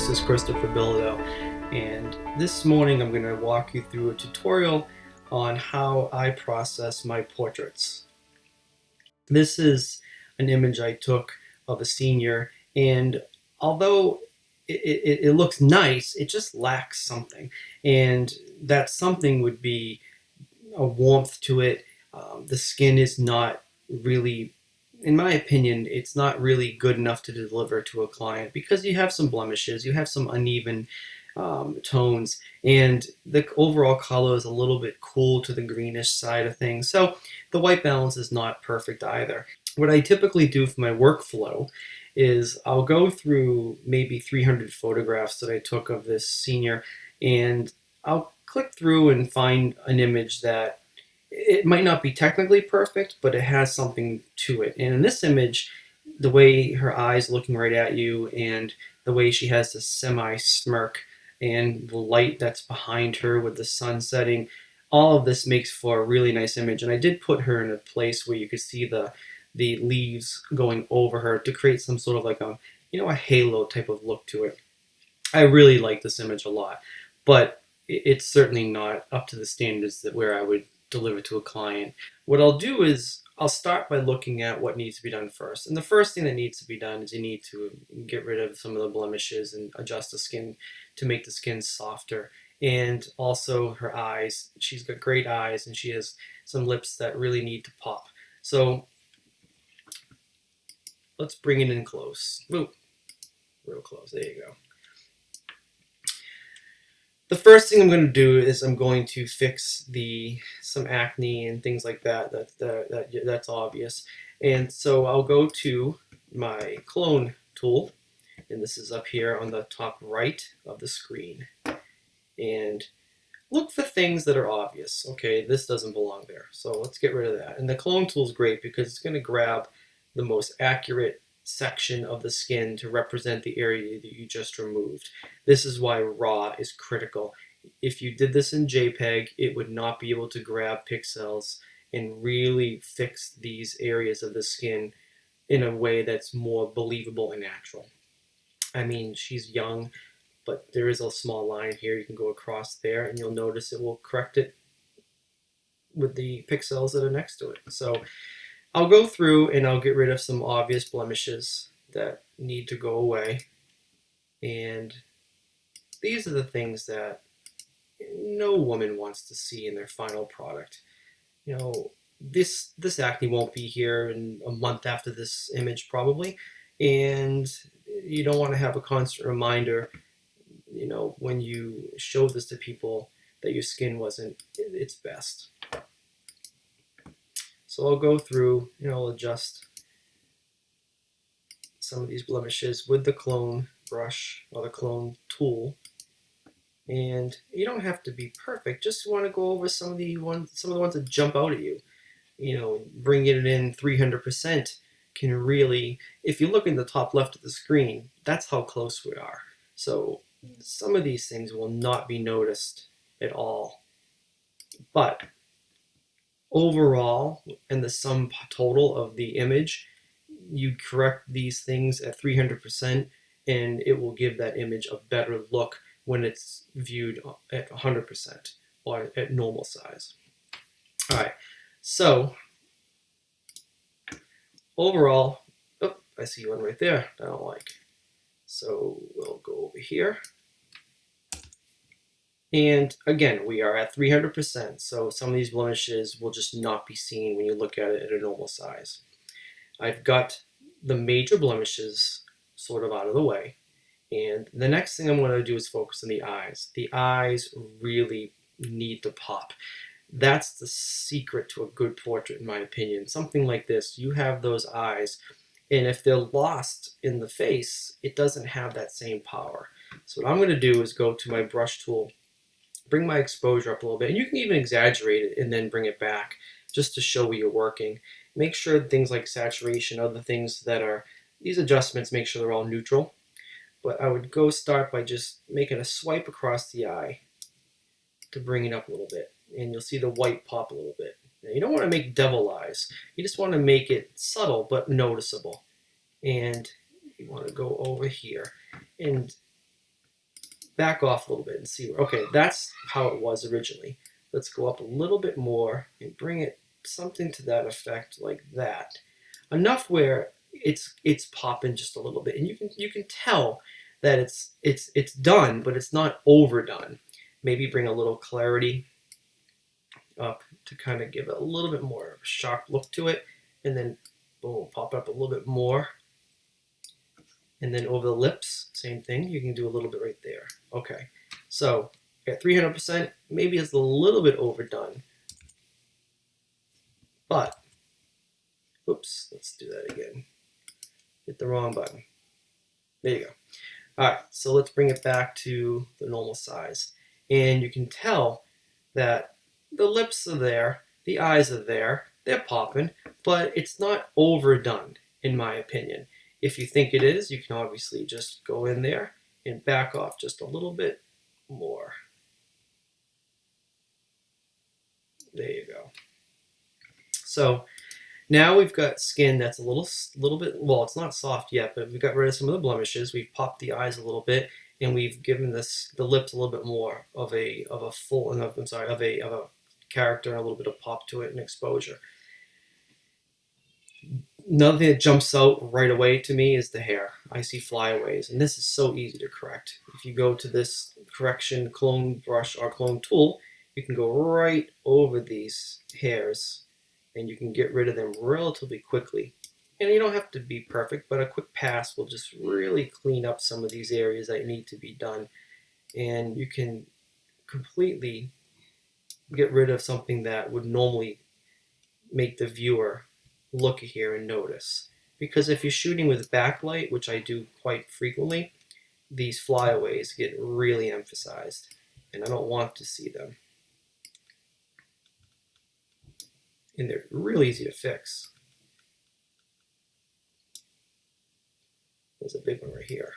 this is Christopher Bilodeau, and this morning I'm going to walk you through a tutorial on how I process my portraits. This is an image I took of a senior, and although it looks nice, it just lacks something, and that something would be a warmth to it. The skin is not really, in my opinion, it's not really good enough to deliver to a client because you have some blemishes, you have some uneven tones, and the overall color is a little bit cool to the greenish side of things. So the white balance is not perfect either. What I typically do for my workflow is I'll go through maybe 300 photographs that I took of this senior, and I'll click through and find an image that it might not be technically perfect, but it has something to it. And in this image, the way her eyes looking right at you and the way she has this semi-smirk and the light that's behind her with the sun setting, all of this makes for a really nice image. And I did put her in a place where you could see the leaves going over her to create some sort of like a, a halo type of look to it. I really like this image a lot, but it's certainly not up to the standards that where I would deliver to a client. What I'll do is I'll start by looking at what needs to be done first. And the first thing that needs to be done is you need to get rid of some of the blemishes and adjust the skin to make the skin softer. And also her eyes. She's got great eyes and she has some lips that really need to pop. So let's bring it in close. Ooh, real close. There you go. The first thing I'm going to do is I'm going to fix some acne and things like that. That's obvious. And so I'll go to my clone tool, and this is up here on the top right of the screen. And look for things that are obvious. Okay, this doesn't belong there. So let's get rid of that. And the clone tool is great because it's going to grab the most accurate section of the skin to represent the area that you just removed. This is why RAW is critical. If you did this in JPEG, it would not be able to grab pixels and really fix these areas of the skin in a way that's more believable and natural. I mean, she's young, but there is a small line here. You can go across there and you'll notice it will correct it with the pixels that are next to it. So I'll go through and I'll get rid of some obvious blemishes that need to go away. And these are the things that no woman wants to see in their final product. This acne won't be here in a month after this image probably. And you don't want to have a constant reminder, when you show this to people that your skin wasn't its best. So I'll go through and I'll adjust some of these blemishes with the clone brush or the clone tool. And you don't have to be perfect. Just want to go over some of the ones that jump out at you. Bringing it in 300% can really, if you look in the top left of the screen, that's how close we are. So some of these things will not be noticed at all. But overall, and the sum total of the image, you correct these things at 300% and it will give that image a better look when it's viewed at 100% or at normal size. All right, so overall, oh, I see one right there I don't like. So we'll go over here. And again, we are at 300%, so some of these blemishes will just not be seen when you look at it at a normal size. I've got the major blemishes sort of out of the way, and the next thing I'm going to do is focus on the eyes. The eyes really need to pop. That's the secret to a good portrait, in my opinion. Something like this, you have those eyes, and if they're lost in the face, it doesn't have that same power. So what I'm going to do is go to my brush tool, bring my exposure up a little bit, and you can even exaggerate it and then bring it back just to show where you're working. Make sure things like saturation, other things that are, these adjustments, make sure they're all neutral. But I would start by just making a swipe across the eye to bring it up a little bit. And you'll see the white pop a little bit. Now, you don't want to make devil eyes. You just want to make it subtle but noticeable. And you want to go over here. And back off a little bit and see. Okay, that's how it was originally. Let's go up a little bit more and bring it something to that effect, like that. Enough where it's popping just a little bit, and you can tell that it's done, but it's not overdone. Maybe bring a little clarity up to kind of give it a little bit more of a sharp look to it, and then boom, pop it up a little bit more. And then over the lips, same thing. You can do a little bit right there. Okay, so at 300%, maybe it's a little bit overdone, but oops, let's do that again. Hit the wrong button. There you go. All right, so let's bring it back to the normal size. And you can tell that the lips are there, the eyes are there, they're popping, but it's not overdone, in my opinion. If you think it is, you can obviously just go in there and back off just a little bit more. There you go. So now we've got skin that's a little bit, well, it's not soft yet, but we've got rid of some of the blemishes. We've popped the eyes a little bit, and we've given the lips a little bit more of a full, I'm sorry, of a character and a little bit of pop to it and exposure. Another thing that jumps out right away to me is the hair. I see flyaways, and this is so easy to correct. If you go to this correction clone brush or clone tool, you can go right over these hairs, and you can get rid of them relatively quickly. And you don't have to be perfect, but a quick pass will just really clean up some of these areas that need to be done. And you can completely get rid of something that would normally make the viewer look here and notice. Because if you're shooting with backlight, which I do quite frequently, these flyaways get really emphasized, and I don't want to see them. And they're really easy to fix. There's a big one right here.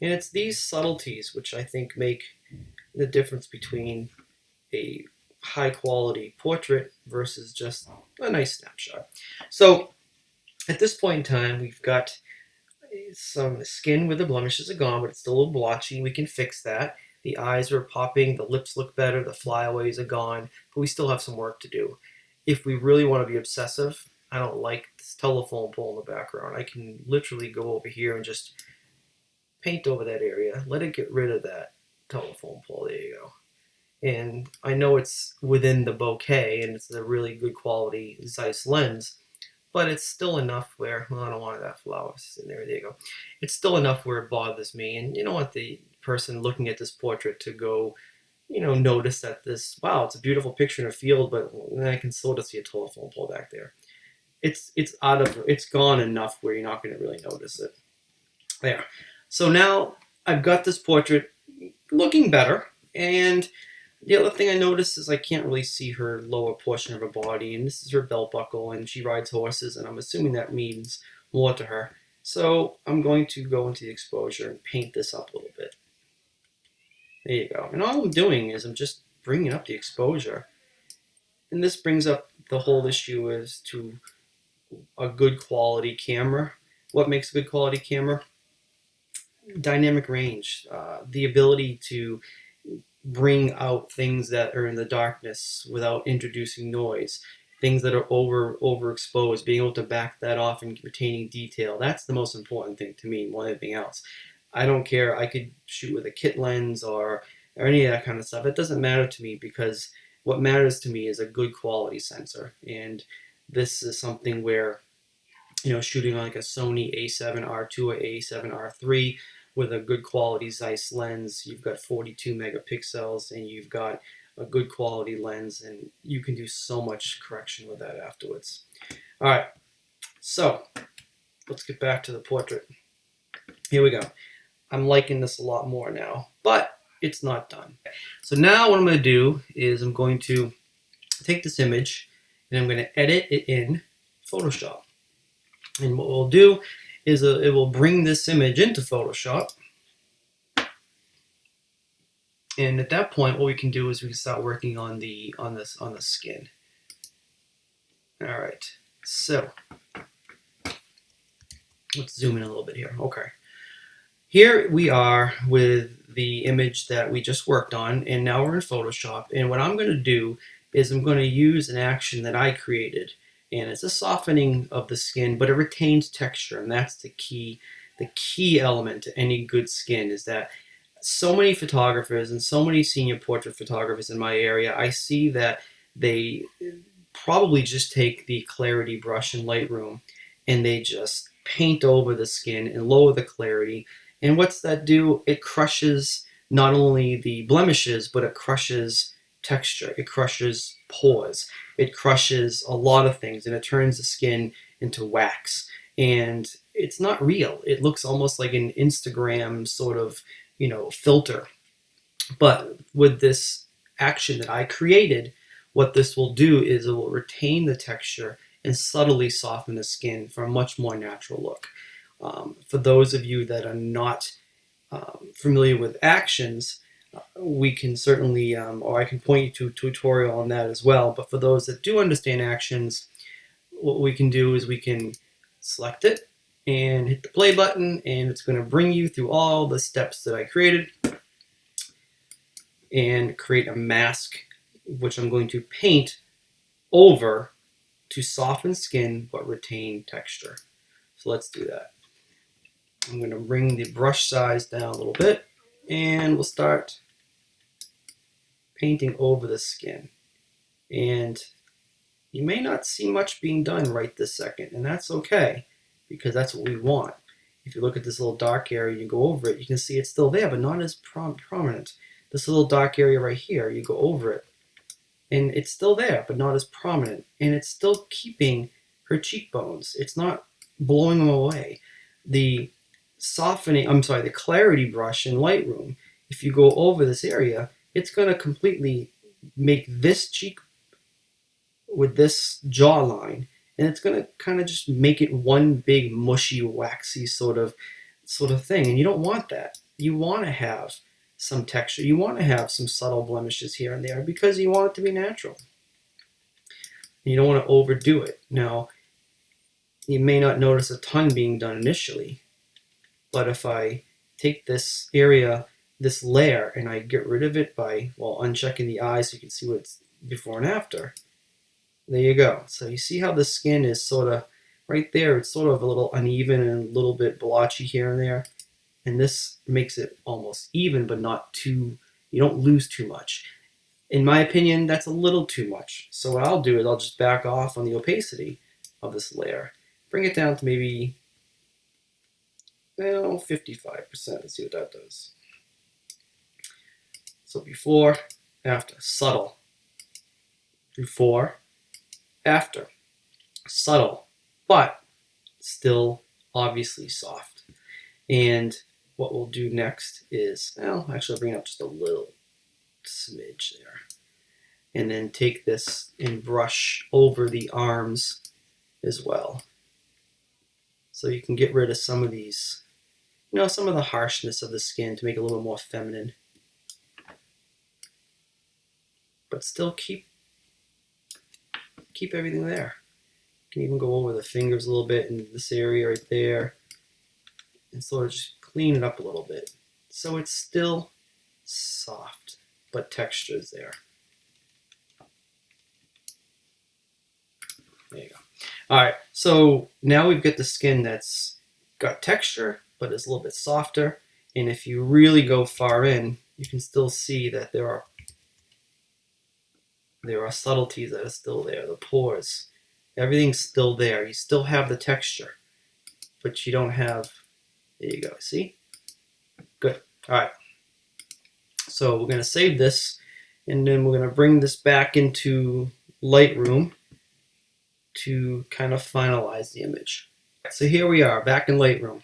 And it's these subtleties which I think make the difference between a high quality portrait versus just a nice snapshot. So at this point in time, we've got some skin where the blemishes are gone, but it's still a little blotchy. We can fix that. The eyes are popping, the lips look better, the flyaways are gone, but we still have some work to do. If we really want to be obsessive, I don't like this telephone pole in the background. I can literally go over here and just paint over that area, let it get rid of that telephone pole. There you go. And I know it's within the bokeh and it's a really good quality Zeiss lens, but it's still enough where, well, I don't want that flowers in there. There you go. It's still enough where it bothers me. And you don't want the person looking at this portrait to go, notice that this, wow, it's a beautiful picture in a field, but then I can sort of see a telephone pole back there. It's gone enough where you're not going to really notice it. There. So now I've got this portrait looking better, and the other thing I noticed is I can't really see her lower portion of her body, and this is her belt buckle, and she rides horses, and I'm assuming that means more to her. So I'm going to go into the exposure and paint this up a little bit. There you go. And all I'm doing is I'm just bringing up the exposure. And this brings up the whole issue as to a good quality camera. What makes a good quality camera? Dynamic range, the ability to bring out things that are in the darkness without introducing noise, things that are overexposed, being able to back that off and retaining detail. That's the most important thing to me more than anything else. I don't care. I could shoot with a kit lens or any of that kind of stuff. It doesn't matter to me, because what matters to me is a good quality sensor. And this is something where, shooting on like a Sony A7R2 or A7R3 with a good quality Zeiss lens, you've got 42 megapixels and you've got a good quality lens, and you can do so much correction with that afterwards. All right, so let's get back to the portrait. Here we go. I'm liking this a lot more now, but it's not done. So now what I'm going to do is I'm going to take this image and I'm going to edit it in Photoshop. And what we'll do is it will bring this image into Photoshop. And at that point, what we can do is we can start working on the skin. All right, so let's zoom in a little bit here. Okay, Here we are with the image that we just worked on, and now we're in Photoshop. And what I'm going to do is I'm going to use an action that I created, and it's a softening of the skin, but it retains texture, and that's the key. The key element to any good skin is that so many photographers and so many senior portrait photographers in my area, I see that they probably just take the clarity brush in Lightroom and they just paint over the skin and lower the clarity. And what's that do? It crushes not only the blemishes, but it crushes texture. It crushes pores. It crushes a lot of things, and it turns the skin into wax. And it's not real. It looks almost like an Instagram sort of, filter. But with this action that I created, what this will do is it will retain the texture and subtly soften the skin for a much more natural look. For those of you that are not familiar with actions, we can certainly, or I can point you to a tutorial on that as well. But for those that do understand actions, what we can do is we can select it and hit the play button, and it's going to bring you through all the steps that I created and create a mask, which I'm going to paint over to soften skin but retain texture. So let's do that. I'm going to bring the brush size down a little bit, and we'll start painting over the skin. And you may not see much being done right this second, and that's okay, because that's what we want. If you look at this little dark area, you go over it, you can see it's still there, but not as prominent. This little dark area right here, you go over it, and it's still there, but not as prominent. And it's still keeping her cheekbones. It's not blowing them away. The the clarity brush in Lightroom, if you go over this area, it's going to completely make this cheek with this jawline, and it's going to kind of just make it one big mushy, waxy sort of thing. And you don't want that. You want to have some texture. You want to have some subtle blemishes here and there because you want it to be natural. You don't want to overdo it. Now, you may not notice a ton being done initially, but if I take this area, this layer, and I get rid of it by, unchecking the eyes so you can see what it's before and after, there you go. So you see how the skin is sort of, right there, it's sort of a little uneven and a little bit blotchy here and there. And this makes it almost even, but not too, you don't lose too much. In my opinion, that's a little too much. So what I'll do is I'll just back off on the opacity of this layer. Bring it down to maybe 55%. Let's see what that does. So before, after, subtle. Before, after, subtle, but still obviously soft. And what we'll do next is, actually I'll bring it up just a little smidge there. And then take this and brush over the arms as well. So you can get rid of some of these, some of the harshness of the skin to make it a little more feminine. But still keep everything there. You can even go over the fingers a little bit in this area right there and sort of just clean it up a little bit. So it's still soft, but texture is there. There you go. All right, so now we've got the skin that's got texture, but it's a little bit softer. And if you really go far in, you can still see that there are subtleties that are still there. The pores, everything's still there. You still have the texture, but you don't have, there you go, see? Good, all right. So we're gonna save this, and then we're gonna bring this back into Lightroom to kind of finalize the image. So here we are back in Lightroom,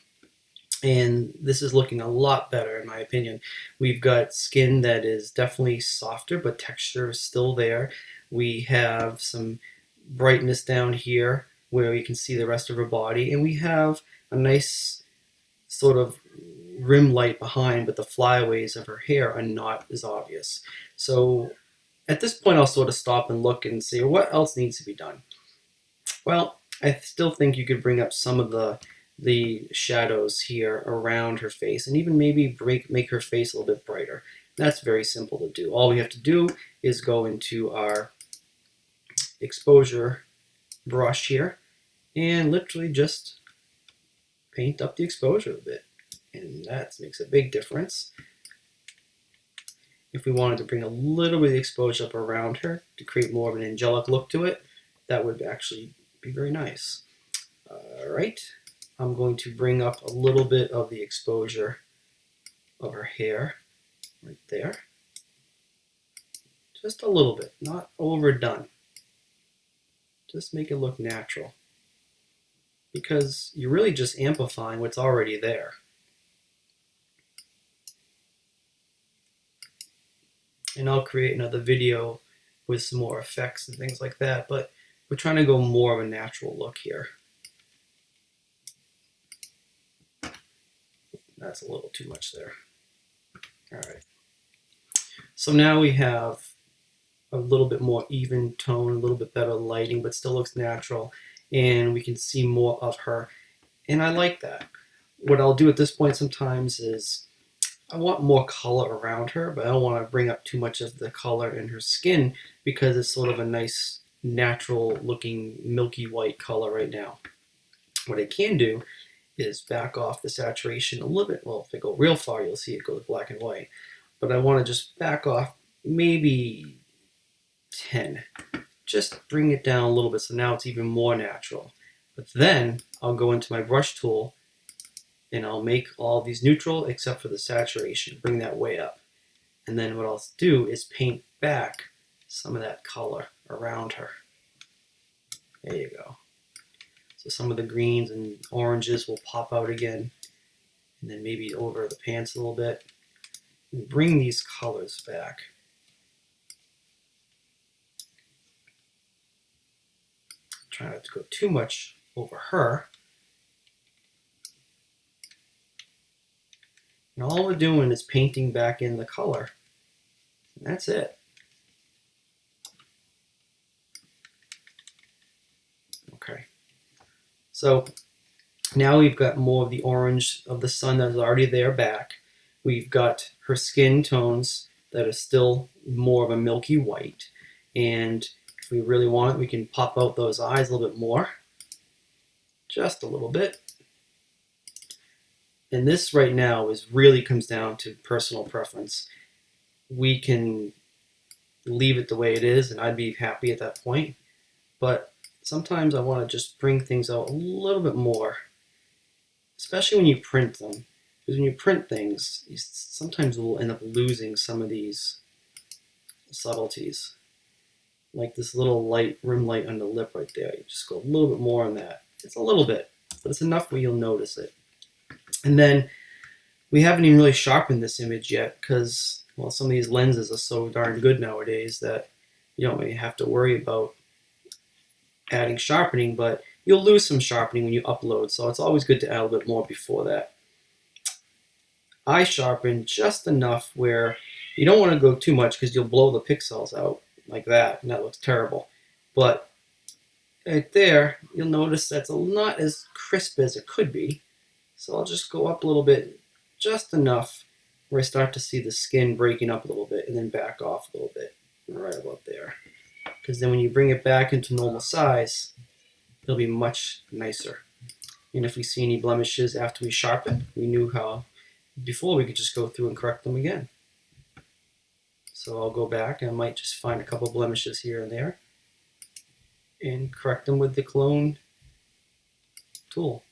and this is looking a lot better in my opinion. We've got skin that is definitely softer, but texture is still there. We have some brightness down here where you can see the rest of her body, and we have a nice sort of rim light behind, but the flyaways of her hair are not as obvious. So at this point I'll sort of stop and look and see what else needs to be done. Well, I still think you could bring up some of the the shadows here around her face, and even maybe make her face a little bit brighter. That's very simple to do. All we have to do is go into our exposure brush here and literally just paint up the exposure a bit, and that makes a big difference. If we wanted to bring a little bit of exposure up around her to create more of an angelic look to it, that would actually be very nice. All right, I'm going to bring up a little bit of the exposure of her hair right there. Just a little bit, not overdone. Just make it look natural, because you're really just amplifying what's already there. And I'll create another video with some more effects and things like that, but we're trying to go more of a natural look here. That's a little too much there. All right. So now we have a little bit more even tone, a little bit better lighting, but still looks natural, and we can see more of her. And I like that. What I'll do at this point sometimes is I want more color around her, but I don't want to bring up too much of the color in her skin because it's sort of a nice, natural looking milky white color right now. What I can do is back off the saturation a little bit. Well, if I go real far, you'll see it goes black and white. But I want to just back off maybe 10. Just bring it down a little bit so now it's even more natural. But then I'll go into my brush tool and I'll make all these neutral except for the saturation. Bring that way up. And then what I'll do is paint back some of that color around her. There you go. So some of the greens and oranges will pop out again. And then maybe over the pants a little bit. And bring these colors back. Try not to go too much over her. And all we're doing is painting back in the color. And that's it. Okay. So now we've got more of the orange of the sun that's already there back. We've got her skin tones that are still more of a milky white. And if we really want it, we can pop out those eyes a little bit more. Just a little bit. And this right now really comes down to personal preference. We can leave it the way it is, and I'd be happy at that point. But sometimes I want to just bring things out a little bit more, especially when you print them. Because when you print things, you sometimes will end up losing some of these subtleties. Like this little light, rim light on the lip right there. You just go a little bit more on that. It's a little bit, but it's enough where you'll notice it. And then we haven't even really sharpened this image yet because, well, some of these lenses are so darn good nowadays that you don't really have to worry about adding sharpening, but you'll lose some sharpening when you upload, so it's always good to add a little bit more before that. I sharpen just enough where you don't want to go too much because you'll blow the pixels out like that, and that looks terrible. But right there, you'll notice that's not as crisp as it could be. So I'll just go up a little bit, just enough where I start to see the skin breaking up a little bit, and then back off a little bit, right about there. Because then when you bring it back into normal size, it'll be much nicer. And if we see any blemishes after we sharpen, we knew how before we could just go through and correct them again. So I'll go back and I might just find a couple blemishes here and there and correct them with the clone tool.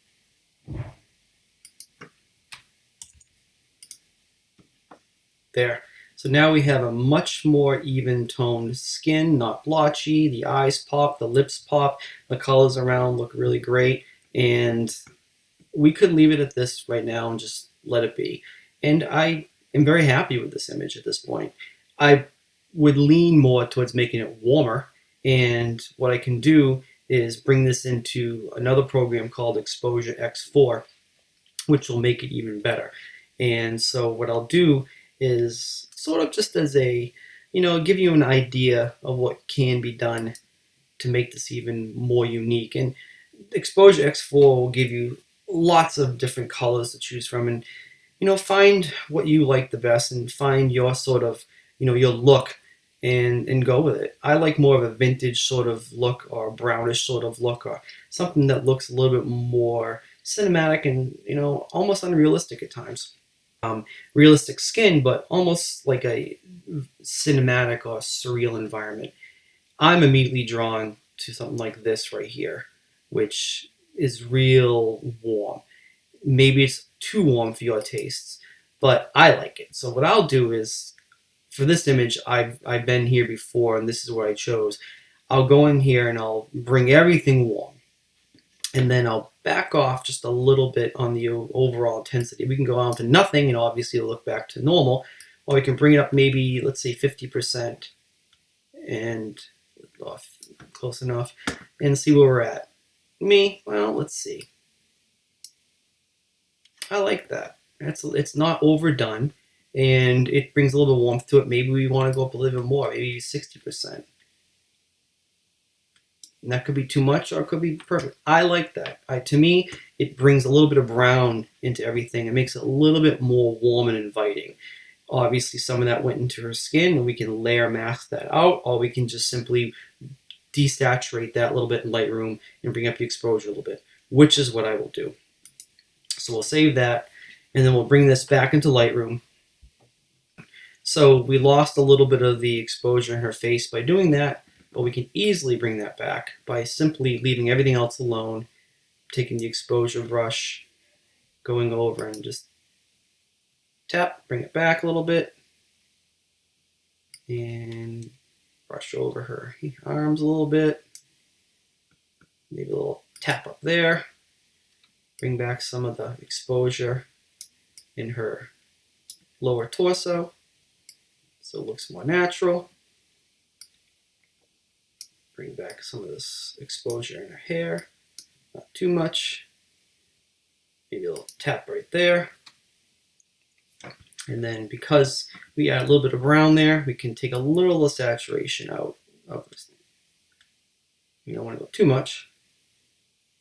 There. So now we have a much more even toned skin, not blotchy. The eyes pop, the lips pop, the colors around look really great. And we could leave it at this right now and just let it be. And I am very happy with this image at this point. I would lean more towards making it warmer. And what I can do is bring this into another program called Exposure X4, which will make it even better. And so what I'll do is sort of just as a, give you an idea of what can be done to make this even more unique. And Exposure X4 will give you lots of different colors to choose from, and find what you like the best and find your sort of, your look, and go with it. I like more of a vintage sort of look, or a brownish sort of look, or something that looks a little bit more cinematic and almost unrealistic at times. Realistic skin, but almost like a cinematic or surreal environment. I'm immediately drawn to something like this right here, which is real warm. Maybe it's too warm for your tastes, but I like it. So what I'll do is, for this image, I've been here before, and this is what I chose. I'll go in here and I'll bring everything warm, and then I'll back off just a little bit on the overall intensity. We can go down to nothing, and obviously it'll look back to normal, or we can bring it up maybe, let's say 50%, and off close enough, and see where we're at. Well, let's see. I like that. It's not overdone, and it brings a little bit of warmth to it. Maybe we want to go up a little bit more, maybe 60%. And that could be too much, or it could be perfect. I like that. To me, it brings a little bit of brown into everything. It makes it a little bit more warm and inviting. Obviously, some of that went into her skin, and we can layer mask that out, or we can just simply desaturate that a little bit in Lightroom and bring up the exposure a little bit, which is what I will do. So we'll save that, and then we'll bring this back into Lightroom. So we lost a little bit of the exposure in her face by doing that, but we can easily bring that back by simply leaving everything else alone, taking the exposure brush, going over and just tap, bring it back a little bit, and brush over her arms a little bit, maybe a little tap up there, bring back some of the exposure in her lower torso so it looks more natural. Bring back some of this exposure in her hair, not too much, maybe a little tap right there. And then because we add a little bit of brown there, we can take a little of saturation out of this. You don't want to go too much.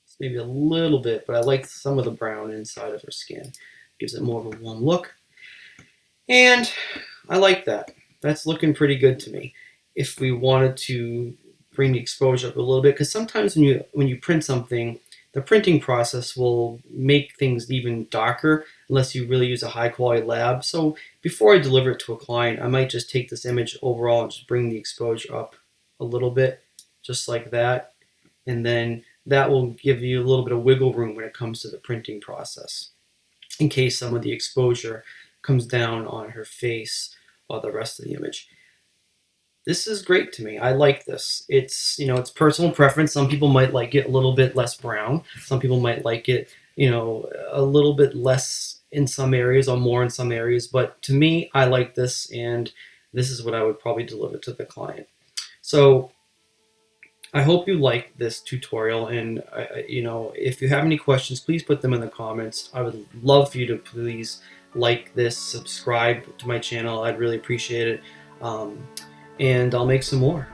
It's maybe a little bit, but I like some of the brown inside of her skin. Gives it more of a warm look. And I like that. That's looking pretty good to me. If we wanted to bring the exposure up a little bit, because sometimes when you print something, the printing process will make things even darker unless you really use a high quality lab. So before I deliver it to a client, I might just take this image overall and just bring the exposure up a little bit, just like that. And then that will give you a little bit of wiggle room when it comes to the printing process, in case some of the exposure comes down on her face or the rest of the image. This is great to me. I like this. It's personal preference. Some people might like it a little bit less brown. Some people might like it, a little bit less in some areas or more in some areas. But to me, I like this, and this is what I would probably deliver to the client. So I hope you like this tutorial, and if you have any questions, please put them in the comments. I would love for you to please like this, subscribe to my channel. I'd really appreciate it. And I'll make some more.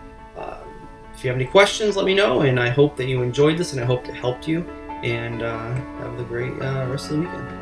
If you have any questions, let me know, and I hope that you enjoyed this, and I hope it helped you, and have a great rest of the weekend.